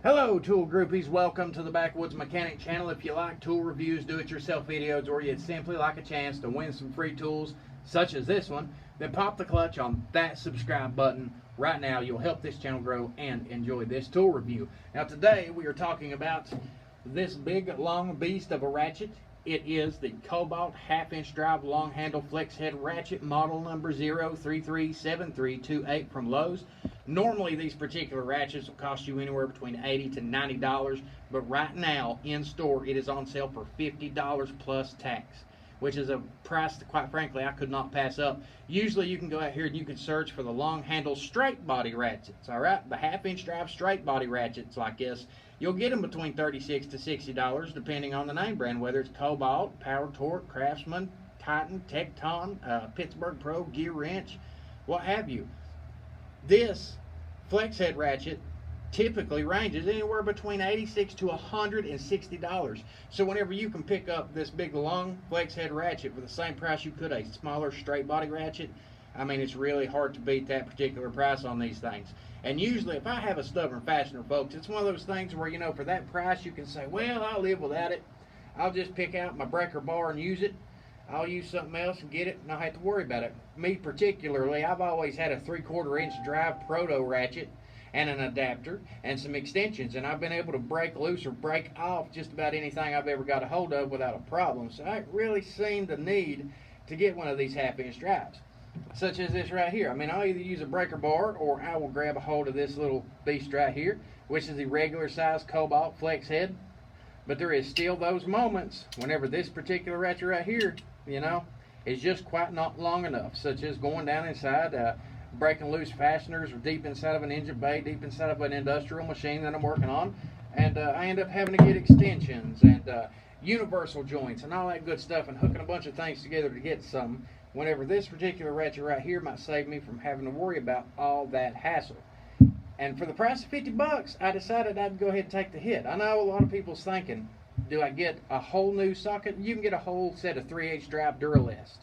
Hello tool groupies, welcome to the Backwoods Mechanic channel. If you like tool reviews, do-it-yourself videos, or you'd simply like a chance to win some free tools such as this one, then pop the clutch on that subscribe button right now. You'll help this channel grow and enjoy this tool review. Now today we are talking about this big long beast of a ratchet. It is the Kobalt half-inch drive long handle flex head ratchet, model number 0337328 from Lowe's. Normally these particular ratchets will cost you anywhere between $80 to $90, but right now in store it is on sale for $50 plus tax, which is a price that, quite frankly, I could not pass up. Usually you can go out here and you can search for the long handle straight body ratchets, all right? The half-inch drive straight body ratchets like this. You'll get them between $36 to $60 depending on the name brand, whether it's Kobalt, Power Torque, Craftsman, Titan, Tecton, Pittsburgh Pro, Gear Wrench, what have you. This flex head ratchet typically ranges anywhere between $86 to $160. So whenever you can pick up this big long flex head ratchet for the same price you could a smaller straight body ratchet, I mean, it's really hard to beat that particular price on these things. And usually if I have a stubborn fastener, folks, it's one of those things where, you know, for that price you can say, well, I'll live without it. I'll just pick out my breaker bar and use it. I'll use something else and get it, and I don't have to worry about it. Me particularly, I've always had a 3/4 inch drive proto ratchet and an adapter and some extensions, and I've been able to break loose or break off just about anything I've ever got a hold of without a problem. So I haven't really seen the need to get one of these half-inch drives, such as this right here. I mean, I'll either use a breaker bar or I will grab a hold of this little beast right here, which is the regular size Kobalt flex head. But there is still those moments whenever this particular ratchet right here, you know, is just quite not long enough, such as going down inside, breaking loose fasteners deep inside of an engine bay, deep inside of an industrial machine that I'm working on, and I end up having to get extensions and universal joints and all that good stuff and hooking a bunch of things together to get some, whenever this particular ratchet right here might save me from having to worry about all that hassle. And for the price of $50, I decided I'd go ahead and take the hit. I know a lot of people's thinking, do I get a whole new socket? You can get a whole set of 3/8 drive Duralast.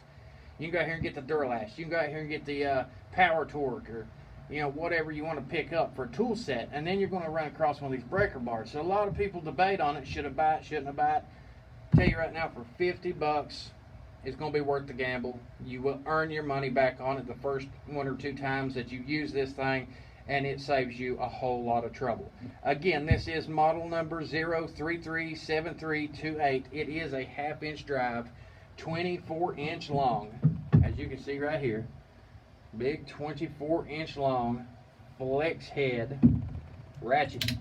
You can go out here and get the Duralast. You can go out here and get the Power Torque, or, you know, whatever you want to pick up for a tool set. And then you're going to run across one of these breaker bars. So a lot of people debate on it. Should I buy it? Shouldn't I buy it? I'll tell you right now, for $50, it's going to be worth the gamble. You will earn your money back on it the first 1 or 2 times that you use this thing, and it saves you a whole lot of trouble. Again, this is model number 0337328. It is a half-inch drive, 24-inch long, as you can see right here. Big 24-inch long flex head ratchet.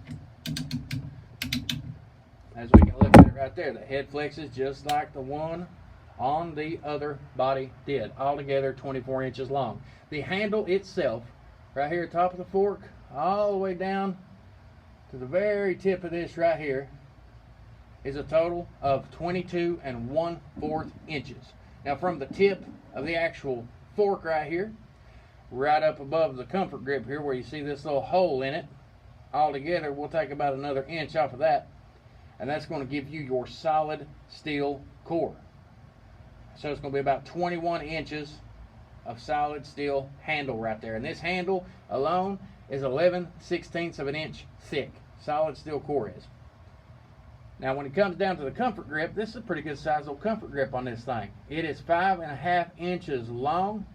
As we can look at it right there, the head flexes just like the one on the other body did. Altogether 24 inches long. The handle itself, right here at the top of the fork, all the way down to the very tip of this right here, is a total of 22 1/4 inches. Now from the tip of the actual fork right here, right up above the comfort grip here where you see this little hole in it, altogether we'll take about another inch off of that, and that's going to give you your solid steel core. So it's going to be about 21 inches of solid steel handle right there. And this handle alone is 11/16 of an inch thick. Solid steel core is. Now when it comes down to the comfort grip, this is a pretty good size little comfort grip on this thing. It is 5.5 inches long.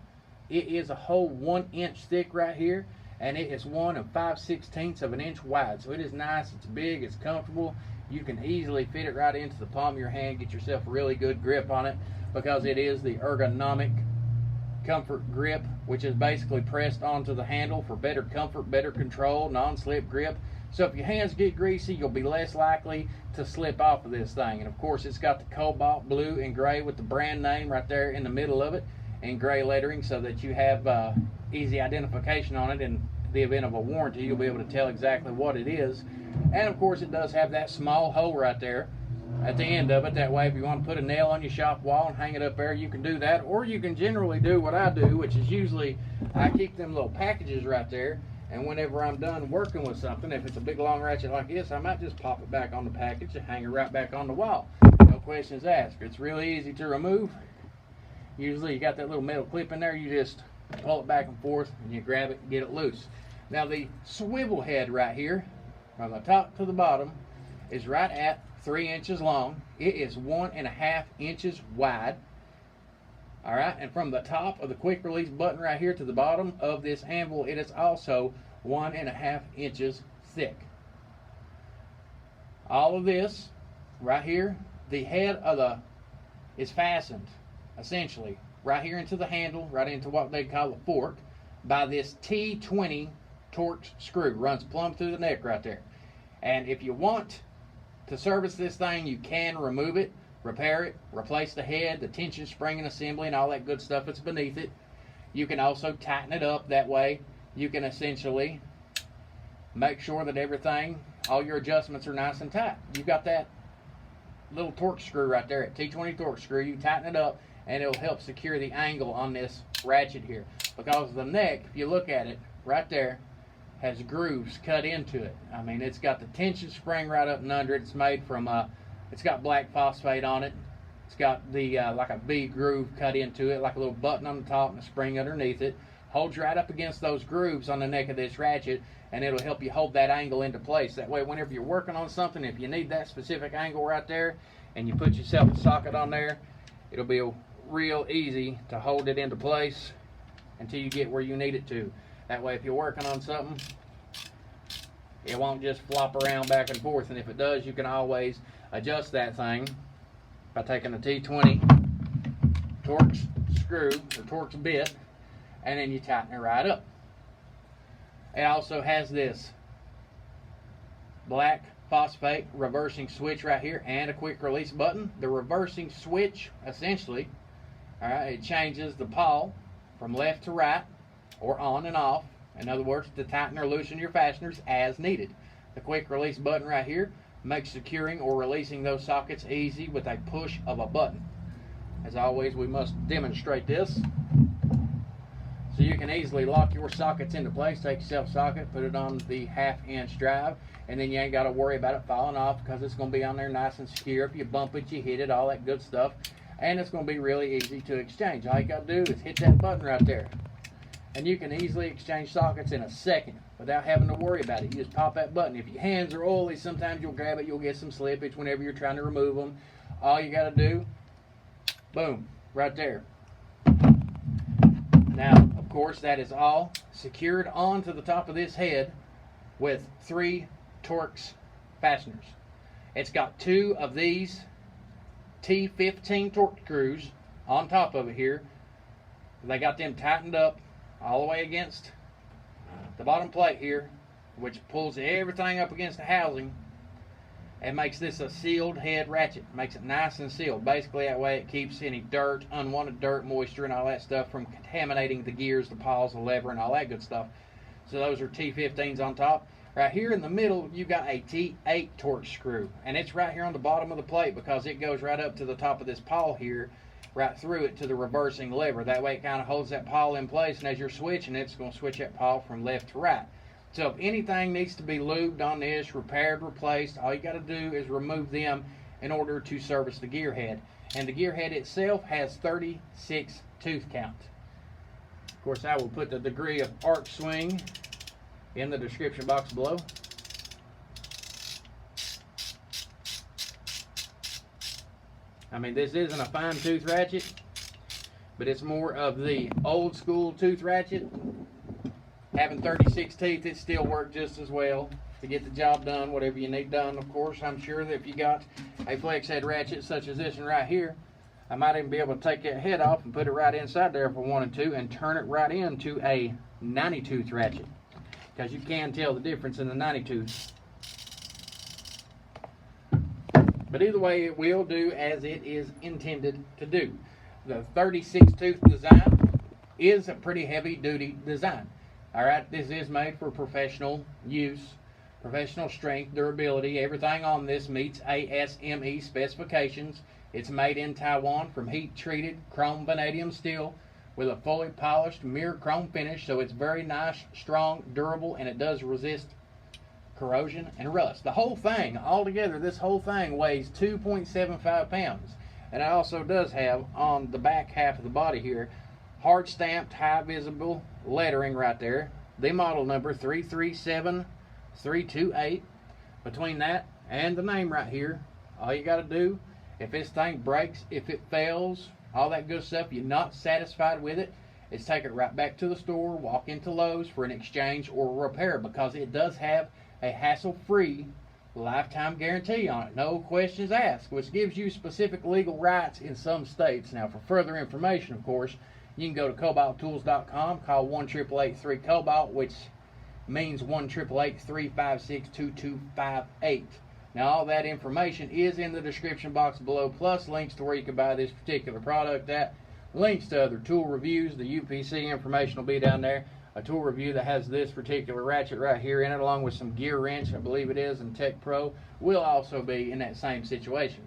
It is a whole 1 inch thick right here. And it is 1 5/16 of an inch wide. So it is nice, it's big, it's comfortable. You can easily fit it right into the palm of your hand, get yourself a really good grip on it, because it is the ergonomic comfort grip, which is basically pressed onto the handle for better comfort, better control, non-slip grip. So if your hands get greasy, you'll be less likely to slip off of this thing. And of course, it's got the cobalt blue and gray with the brand name right there in the middle of it, and gray lettering, so that you have easy identification on it. In the event of a warranty, you'll be able to tell exactly what it is. And of course, it does have that small hole right there at the end of it. That way, if you want to put a nail on your shop wall and hang it up there, you can do that. Or you can generally do what I do, which is usually I keep them little packages right there, and whenever I'm done working with something, if it's a big long ratchet like this, I might just pop it back on the package and hang it right back on the wall. No questions asked. It's really easy to remove. Usually you got that little metal clip in there, you just pull it back and forth and you grab it and get it loose. Now the swivel head right here from the top to the bottom is right at 3 inches long. It is 1.5 inches wide. All right, and from the top of the quick release button right here to the bottom of this anvil, it is also 1.5 inches thick. All of this right here, the head of the is fastened essentially right here into the handle, right into what they call a fork, by this T20 Torx screw. Runs plumb through the neck right there. And if you want to service this thing, you can remove it, repair it, replace the head, the tension spring and assembly, and all that good stuff that's beneath it. You can also tighten it up. That way you can essentially make sure that everything, all your adjustments are nice and tight. You've got that little Torx screw right there, at T20 Torx screw. You tighten it up and it'll help secure the angle on this ratchet here, because the neck, if you look at it right there, has grooves cut into it. I mean, it's got the tension spring right up and under it. It's made from it's got black phosphate on it. It's got the like a V groove cut into it, like a little button on the top and a spring underneath it. Holds right up against those grooves on the neck of this ratchet, and it'll help you hold that angle into place. That way, whenever you're working on something, if you need that specific angle right there, and you put yourself a socket on there, it'll be real easy to hold it into place until you get where you need it to. That way, if you're working on something, it won't just flop around back and forth. And if it does, you can always adjust that thing by taking a T20 Torx screw or Torx bit, and then you tighten it right up. It also has this black phosphate reversing switch right here and a quick release button. The reversing switch, essentially, all right, it changes the pawl from left to right or on and off. In other words, to tighten or loosen your fasteners as needed. The quick release button right here makes securing or releasing those sockets easy with a push of a button. As always, we must demonstrate this. So you can easily lock your sockets into place. Take yourself a socket, put it on the 1/2 inch drive, and then you ain't got to worry about it falling off, because it's going to be on there nice and secure. If you bump it, you hit it, all that good stuff. And it's going to be really easy to exchange. All you got to do is hit that button right there, and you can easily exchange sockets in a second without having to worry about it. You just pop that button. If your hands are oily, sometimes you'll grab it, you'll get some slippage whenever you're trying to remove them. All you got to do, boom, right there. Now, of course, that is all secured onto the top of this head with 3 Torx fasteners. It's got 2 of these T15 Torx screws on top of it here. They got them tightened up all the way against the bottom plate here, which pulls everything up against the housing and makes this a sealed head ratchet. Makes it nice and sealed. Basically, that way it keeps any dirt, unwanted dirt, moisture, and all that stuff from contaminating the gears, the pawls, the lever, and all that good stuff. So those are T15s on top. Right here in the middle, you got a T8 Torx screw, and it's right here on the bottom of the plate, because it goes right up to the top of this pawl here, right through it to the reversing lever. That way it kind of holds that pawl in place, and as you're switching, it's going to switch that pawl from left to right. So if anything needs to be lubed on this, repaired, replaced, all you got to do is remove them in order to service the gear head. And the gear head itself has 36 tooth count. Of course, I will put the degree of arc swing in the description box below. I mean, this isn't a fine tooth ratchet, but it's more of the old school tooth ratchet. Having 36 teeth, it still works just as well to get the job done, whatever you need done. Of course, I'm sure that if you got a flex head ratchet such as this one right here, I might even be able to take that head off and put it right inside there if I wanted to, and turn it right into a 90 tooth ratchet, because you can tell the difference in the 90 tooth. But either way, it will do as it is intended to do. The 36 tooth design is a pretty heavy duty design. All right, this is made for professional use, professional strength, durability. Everything on this meets ASME specifications. It's made in Taiwan from heat-treated chrome vanadium steel with a fully polished mirror chrome finish, so it's very nice, strong, durable, and it does resist corrosion and rust. The whole thing, altogether, this whole thing weighs 2.75 pounds. And it also does have, on the back half of the body here, hard stamped, high visible lettering right there. The model number 337328. between that and the name right here, all you got to do, if this thing breaks, if it fails, all that good stuff, you're not satisfied with it, is take it right back to the store, walk into Lowe's for an exchange or repair, because it does have a hassle-free lifetime guarantee on it, no questions asked, which gives you specific legal rights in some states. Now, for further information, of course, you can go to KobaltTools.com, call 1-888-3-KOBALT, which means 1-888-356-2258. Now, all that information is in the description box below, plus links to where you can buy this particular product at, links to other tool reviews. The UPC information will be down there. A tool review that has this particular ratchet right here in it, along with some gear wrench, I believe it is, and Tech Pro, will also be in that same situation.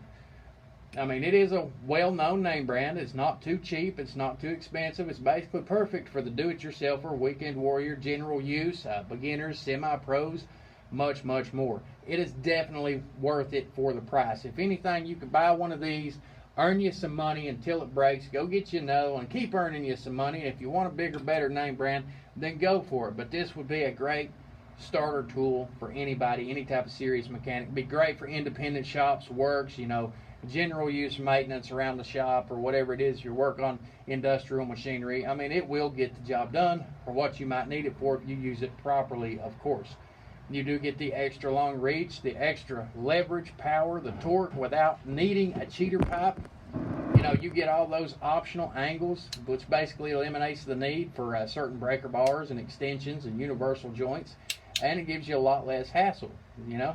I mean, it is a well-known name brand. It's not too cheap. It's not too expensive. It's basically perfect for the do-it-yourselfer, weekend warrior, general use, beginners, semi-pros, much, much more. It is definitely worth it for the price. If anything, you can buy one of these, earn you some money until it breaks, go get you another one, keep earning you some money. And if you want a bigger, better name brand, then go for it. But this would be a great starter tool for anybody, any type of serious mechanic. Be great for independent shops, works, you know, general use maintenance around the shop, or whatever it is you work on, industrial machinery. I mean, it will get the job done for what you might need it for if you use it properly, of course. You do get the extra long reach, the extra leverage, power, the torque without needing a cheater pipe. You know, you get all those optional angles, which basically eliminates the need for certain breaker bars and extensions and universal joints, and it gives you a lot less hassle. You know,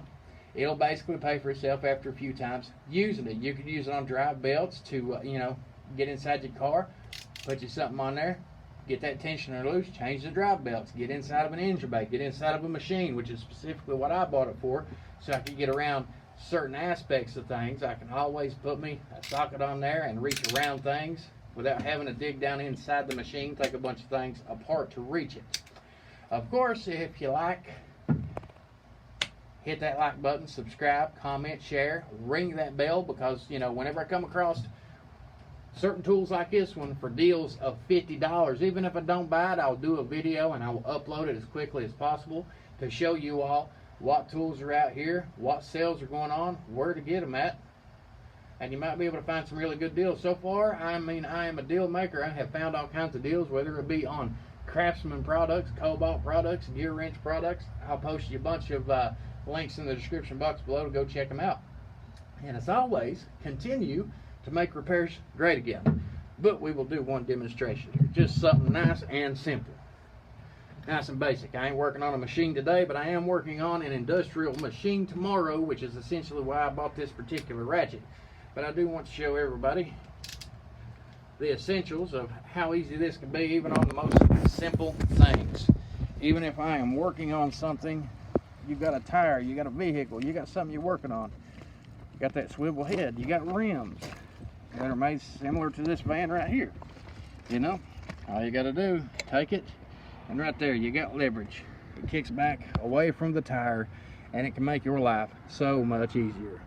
it'll basically pay for itself after a few times using it. You could use it on drive belts to, you know, get inside your car, put you something on there, get that tensioner loose, change the drive belts, get inside of an engine bay, get inside of a machine, which is specifically what I bought it for, so I could get around certain aspects of things. I can always put me a socket on there and reach around things without having to dig down inside the machine, take a bunch of things apart to reach it. Of course, if you like, hit that like button, subscribe, comment, share, ring that bell, because, you know, whenever I come across certain tools like this one for deals of $50, even if I don't buy it, I'll do a video and I will upload it as quickly as possible to show you all what tools are out here, what sales are going on, where to get them at, and you might be able to find some really good deals. So far, I mean, I am a deal maker. I have found all kinds of deals, whether it be on Craftsman products, Kobalt products, gear wrench products. I'll post you a bunch of links in the description box below to go check them out. And as always, continue to make repairs great again. But we will do one demonstration here, just something nice and simple. Nice and basic. I ain't working on a machine today, but I am working on an industrial machine tomorrow, which is essentially why I bought this particular ratchet. But I do want to show everybody the essentials of how easy this can be, even on the most simple things. Even if I am working on something, you got a tire, you got a vehicle, you got something you're working on, you got that swivel head, you got rims that are made similar to this van right here. You know, all you got to do, take it, and right there you got leverage. It kicks back away from the tire, and it can make your life so much easier.